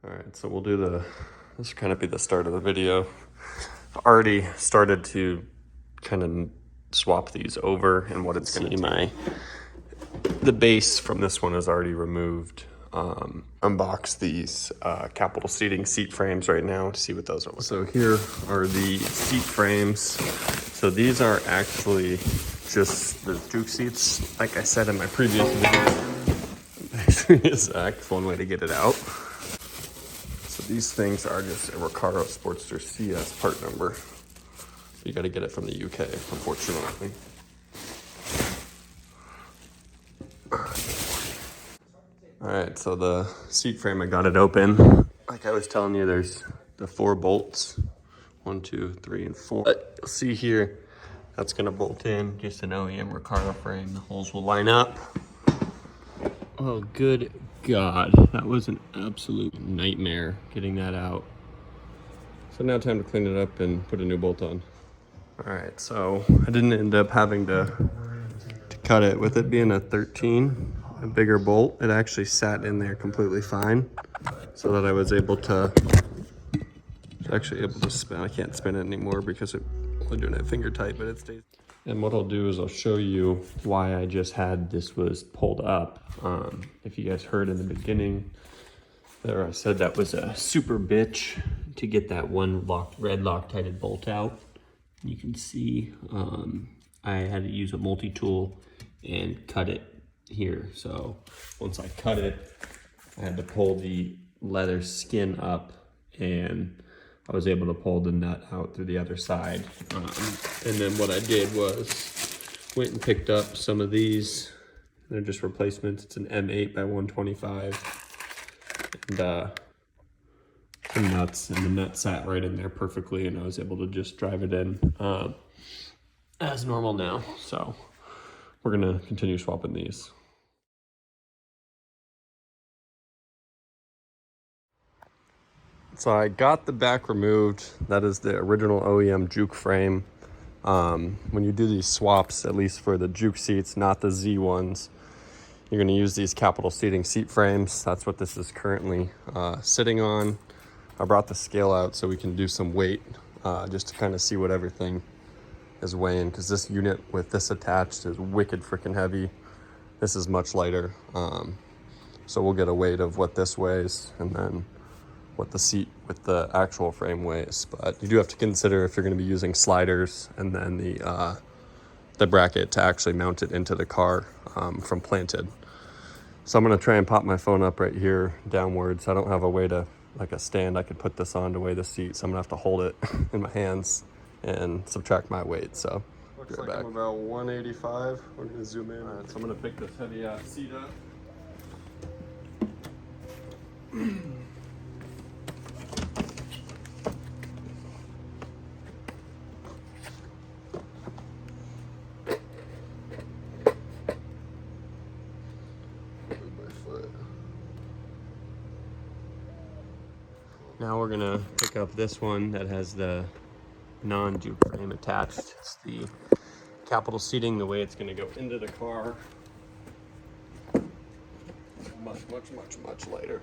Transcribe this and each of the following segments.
All right, so we'll do this will kind of be the start of the video. I've already started to kind of swap these over, and what it's going to be, the base from this one is already removed. Unbox these capital seating seat frames right now to see what those are like. So here are the seat frames. So these are actually just the Juke seats, like I said in my previous video. That's one way to get it out. So these things are just a Recaro Sportster CS part number. You got to get it from the UK, unfortunately. All right, so the seat frame, I got it open. Like I was telling you, there's the 4 bolts. 1, 2, 3, and 4. But you'll see here, that's gonna bolt in, just an OEM Recaro frame. The holes will line up. Oh, good God. That was an absolute nightmare getting that out. So now time to clean it up and put a new bolt on. All right, so I didn't end up having to cut it. With it being a 13, a bigger bolt, it actually sat in there completely fine, so that I was able to, spin. I can't spin it anymore because I'm only doing it finger tight, but it stays. And what I'll do is I'll show you why I just had this was pulled up. If you guys heard in the beginning there, I said that was a super bitch to get that one red Loctited bolt out. You can see I had to use a multi-tool and cut it here. So once I cut it, I had to pull the leather skin up, and I was able to pull the nut out through the other side. And then what I did was went and picked up some of these. They're just replacements. It's an M8 by 125. And some nuts, and the nut sat right in there perfectly, and I was able to just drive it in as normal now. So we're gonna continue swapping these. So I got the back removed. That is the original OEM Juke frame. When you do these swaps, at least for the Juke seats, not the Z ones, you're gonna use these capital seating seat frames. That's what this is currently sitting on. I brought the scale out so we can do some weight, just to kind of see what everything is weighing, because this unit with this attached is wicked freaking heavy. This is much lighter. So we'll get a weight of what this weighs, and then what the seat with the actual frame weighs. But you do have to consider if you're going to be using sliders, and then the bracket to actually mount it into the car from planted. So I'm going to try and pop my phone up right here downwards. I don't have a way to, like a stand I could put this on to weigh the seat, so I'm gonna have to hold it in my hands and subtract my weight. So looks like I'm about 185. We're gonna zoom in. All right, so I'm gonna pick this heavy seat up. Now we're gonna pick up this one that has the non-Juke frame attached. It's the capital seating, the way it's gonna go into the car. Much lighter.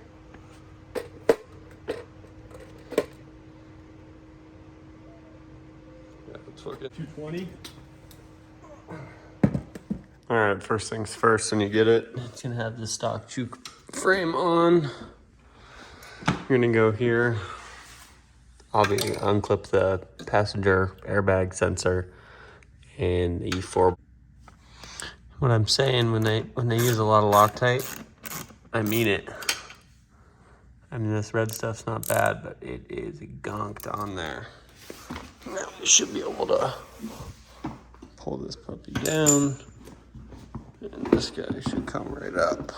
Yeah, let's look at 220. All right, first things first, when you get it, it's gonna have the stock Juke frame on. You're gonna go here. I'll unclip the passenger airbag sensor and the 4. What I'm saying, when they use a lot of Loctite, I mean it. I mean, this red stuff's not bad, but it is gonked on there. Now we should be able to pull this puppy down, and this guy should come right up.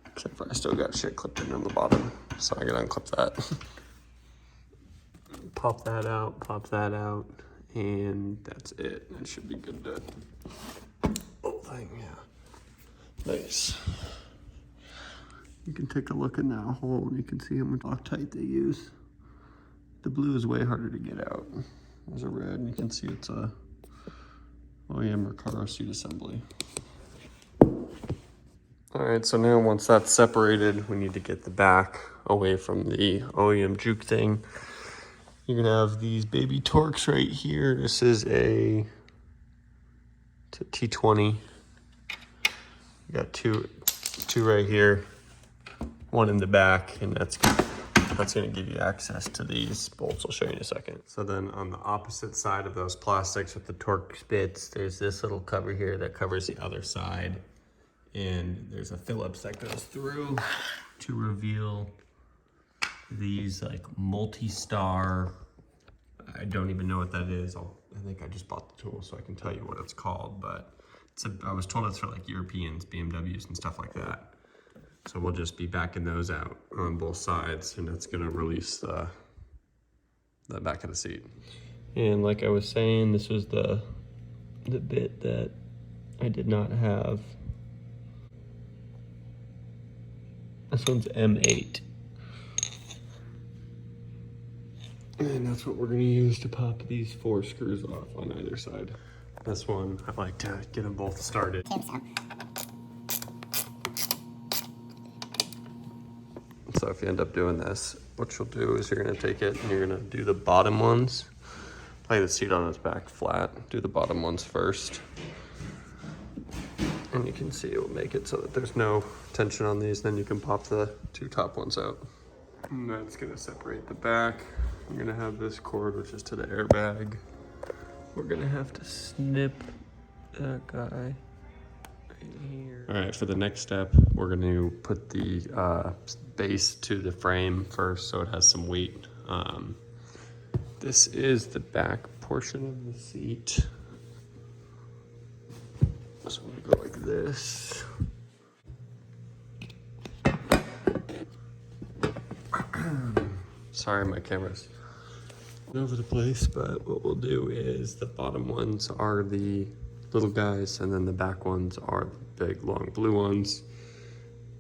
Except for I still got shit clipped in on the bottom, so I gotta unclip that. Pop that out, and that's it. It should be good to, whole thing, yeah. Nice. You can take a look in that hole, and you can see how much Loctite they use. The blue is way harder to get out. There's a red, and you can see it's a OEM Recaro seat assembly. All right, so now once that's separated, we need to get the back away from the OEM Juke thing. You're gonna have these baby Torx right here. This is a T20. You got two right here, one in the back, and that's gonna give you access to these bolts. I'll show you in a second. So then on the opposite side of those plastics with the Torx bits, there's this little cover here that covers the other side. And there's a Phillips that goes through to reveal these like multi-star, I don't even know what that is. I think I just bought the tool so I can tell you what it's called, but I was told it's for like Europeans, BMWs and stuff like that. So we'll just be backing those out on both sides, and that's gonna release the back of the seat. And like I was saying, this was the bit that I did not have. This one's M8. And that's what we're gonna use to pop these 4 screws off on either side. This one, I like to get them both started. So if you end up doing this, what you'll do is you're gonna take it and you're gonna do the bottom ones. Lay the seat on its back flat, do the bottom ones first. And you can see it will make it so that there's no tension on these. Then you can pop the 2 top ones out. And that's gonna separate the back. I'm gonna have this cord, which is to the airbag. We're gonna have to snip that guy right here. All right, for the next step, we're gonna put the base to the frame first so it has some weight. This is the back portion of the seat. So I'm gonna go like this. Sorry, my camera's all over the place, but what we'll do is the bottom ones are the little guys, and then the back ones are the big, long blue ones.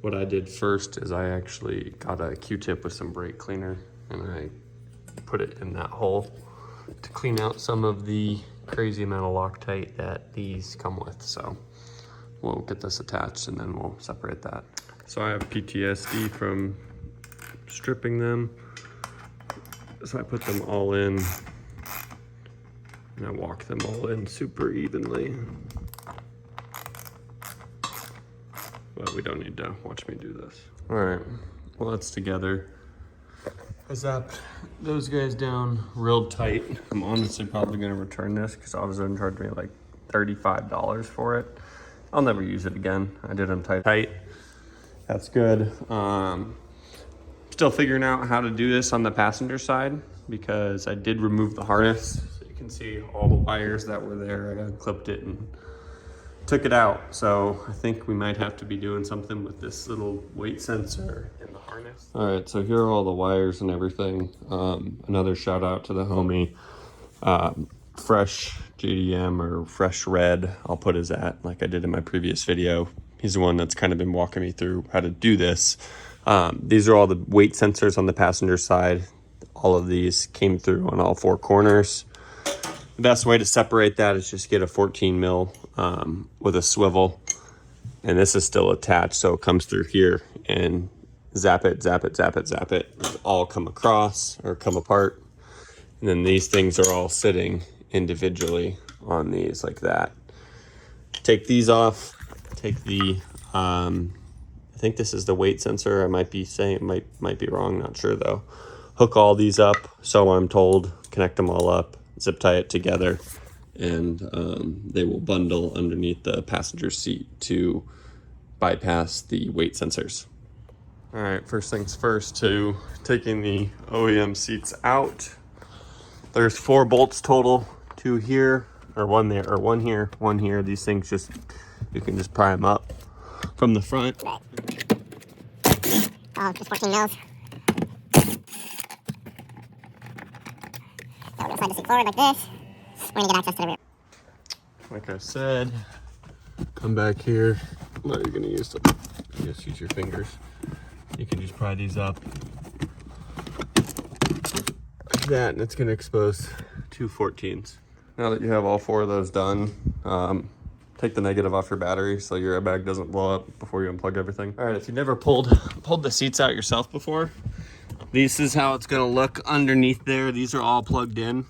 What I did first is I actually got a Q-tip with some brake cleaner, and I put it in that hole to clean out some of the crazy amount of Loctite that these come with. So we'll get this attached and then we'll separate that. So I have PTSD from stripping them. So I put them all in and I walk them all in super evenly. But we don't need to watch me do this. All right, well that's together. I zapped those guys down real tight. I'm honestly probably gonna return this because AutoZone charged me like $35 for it. I'll never use it again. I did them tight. That's good. Still figuring out how to do this on the passenger side because I did remove the harness. So you can see all the wires that were there. I unclipped it and took it out. So I think we might have to be doing something with this little weight sensor in the harness. All right, so here are all the wires and everything. Another shout out to the homie, Fresh JDM or Fresh Red. I'll put his at like I did in my previous video. He's the one that's kind of been walking me through how to do this. These are all the weight sensors on the passenger side. All of these came through on all 4 corners. The best way to separate that is just get a 14 mil with a swivel. And this is still attached, so it comes through here and zap it, zap it, zap it, zap it. It'll all come across or come apart. And then these things are all sitting individually on these like that. Take these off, take the, I think this is the weight sensor. I might be saying, might be wrong, not sure though. Hook all these up, so I'm told, connect them all up, zip tie it together, and they will bundle underneath the passenger seat to bypass the weight sensors. All right, first things first, to taking the OEM seats out. There's 4 bolts total, 2 here, or 1 there, or 1 here, 1 here. These things just, you can just pry them up from the front. Oh, just 14 mils. So we're going to slide the seat forward like this. We're going to get access to the rear. Like I said, come back here. No, you're going to use use your fingers. You can just pry these up like that, and it's going to expose 2 14s. Now that you have all 4 of those done, take the negative off your battery so your airbag doesn't blow up before you unplug everything. All right, if you've never pulled the seats out yourself before, this is how it's gonna look underneath there. These are all plugged in.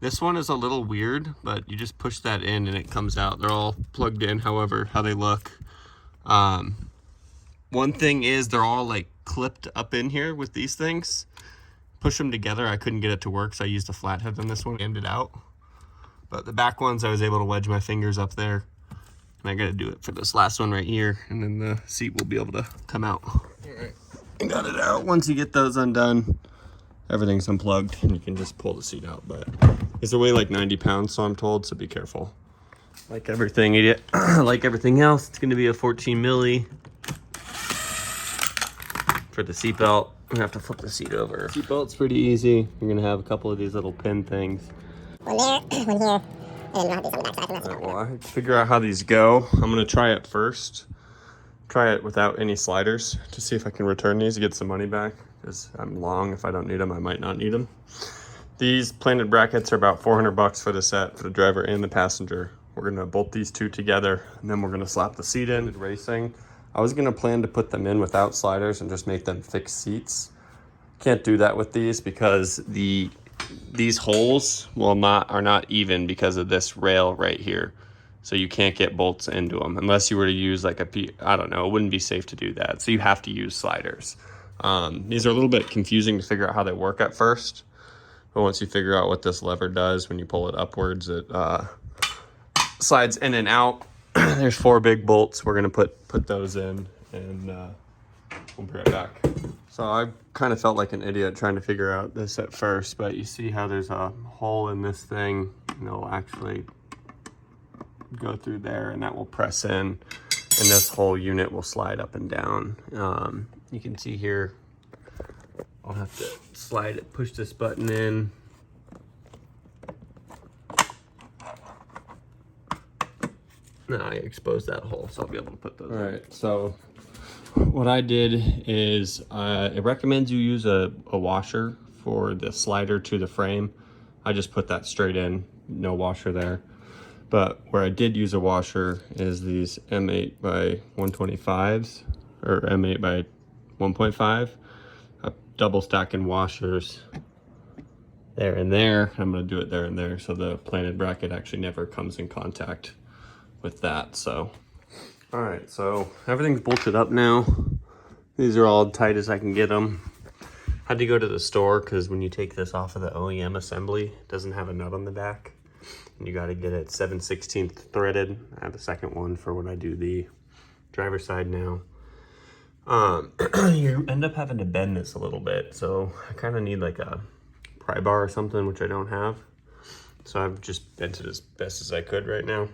This one is a little weird, but you just push that in and it comes out. They're all plugged in, however, how they look. One thing is they're all like clipped up in here with these things. Push them together. I couldn't get it to work, so I used a flathead on this one, aimed it out. But the back ones, I was able to wedge my fingers up there. And I gotta do it for this last one right here, and then the seat will be able to come out. All right, I got it out. Once you get those undone, everything's unplugged, and you can just pull the seat out. But these weigh like 90 pounds, so I'm told, so be careful. Like everything, idiot. Like everything else, it's gonna be a 14 milli. For the seatbelt, I'm gonna have to flip the seat over. Seatbelt's pretty easy. You're gonna have a couple of these little pin things. One there, one here, and then we'll have these on the back side. Right, well, I have to figure out how these go. I'm gonna try it first. Try it without any sliders to see if I can return these to get some money back, because I'm long. If I don't need them, I might not need them. These planted brackets are about 400 bucks for the set, for the driver and the passenger. We're gonna bolt these two together, and then we're gonna slap the seat in. Racing. I was gonna plan to put them in without sliders and just make them fixed seats. Can't do that with these because these holes are not even because of this rail right here. So you can't get bolts into them unless you were to use like I don't know, it wouldn't be safe to do that. So you have to use sliders. These are a little bit confusing to figure out how they work at first. But once you figure out what this lever does, when you pull it upwards, it slides in and out. There's 4 big bolts. We're gonna put those in, and we'll be right back. So I kind of felt like an idiot trying to figure out this at first, but you see how there's a hole in this thing, and it'll actually go through there, and that will press in, and this whole unit will slide up and down. You can see here, I'll have to slide it, push this button in. Now I exposed that hole, so I'll be able to put those in. All right, so what I did is it recommends you use a washer for the slider to the frame. I just put that straight in, no washer there. But where I did use a washer is these M8 by 125s or M8 by 1.5. Double stacking washers there and there. I'm gonna do it there and there so the planted bracket actually never comes in contact with that. So all right, so everything's bolted up now. These are all tight as I can get them. Had to go to the store because when you take this off of the OEM assembly, it doesn't have a nut on the back, and you got to get it 7/16 threaded. I have a second one for when I do the driver's side now. You end up having to bend this a little bit, so I kind of need like a pry bar or something, which I don't have. So I've just bent it as best as I could right now.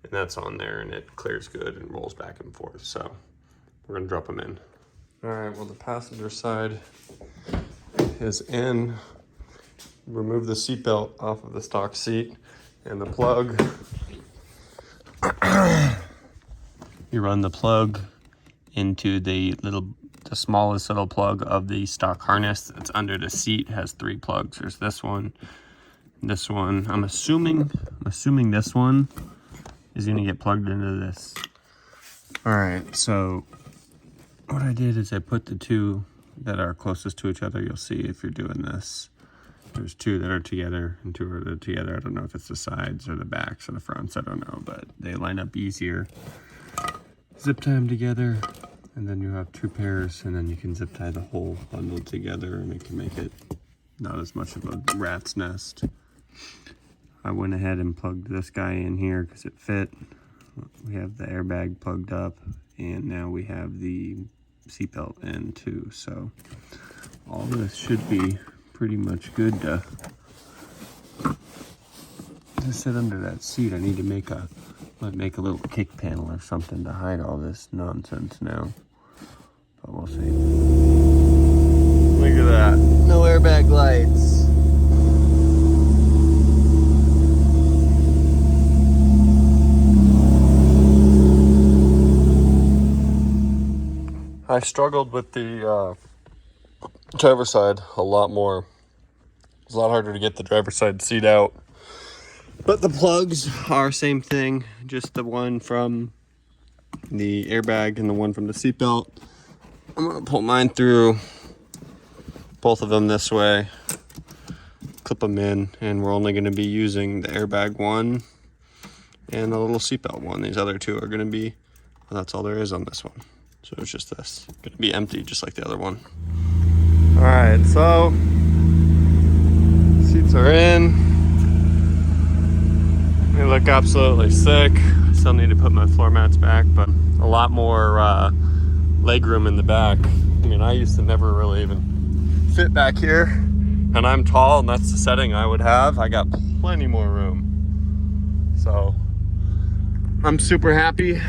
And that's on there, and it clears good and rolls back and forth. So we're gonna drop them in. All right, well, the passenger side is in. Remove the seatbelt off of the stock seat and the plug. You run the plug into the smallest little plug of the stock harness that's under the seat. It has 3 plugs. There's this one. I'm assuming this one is gonna get plugged into this. All right, so what I did is I put the 2 that are closest to each other. You'll see if you're doing this. There's 2 that are together and 2 that are together. I don't know if it's the sides or the backs or the fronts, I don't know, but they line up easier. Zip tie them together, and then you have 2 pairs, and then you can zip tie the whole bundle together, and it can make it not as much of a rat's nest. I went ahead and plugged this guy in here because it fit. We have the airbag plugged up, and now we have the seatbelt in too. So all this should be pretty much good to sit under that seat. I need to make a little kick panel or something to hide all this nonsense now, but we'll see. Look at that, no airbag lights. I struggled with the driver's side a lot more. It's a lot harder to get the driver's side seat out. But the plugs are same thing, just the one from the airbag and the one from the seatbelt. I'm gonna pull mine through, both of them this way, clip them in, and we're only gonna be using the airbag one and the little seatbelt one. These other two are gonna be, well, that's all there is on this one. So it's just this, gonna be empty just like the other one. All right, so seats are in. They look absolutely sick. Still need to put my floor mats back, but a lot more leg room in the back. I mean, I used to never really even fit back here, and I'm tall, and that's the setting I would have. I got plenty more room. So I'm super happy.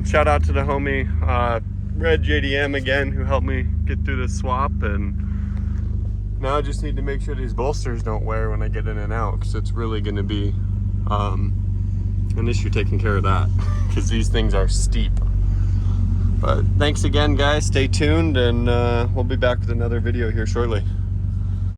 Shout out to the homie Red JDM again, who helped me get through this swap, and now I just need to make sure these bolsters don't wear when I get in and out, because it's really going to be an issue taking care of that, because these things are steep. But thanks again, guys. Stay tuned, and we'll be back with another video here shortly.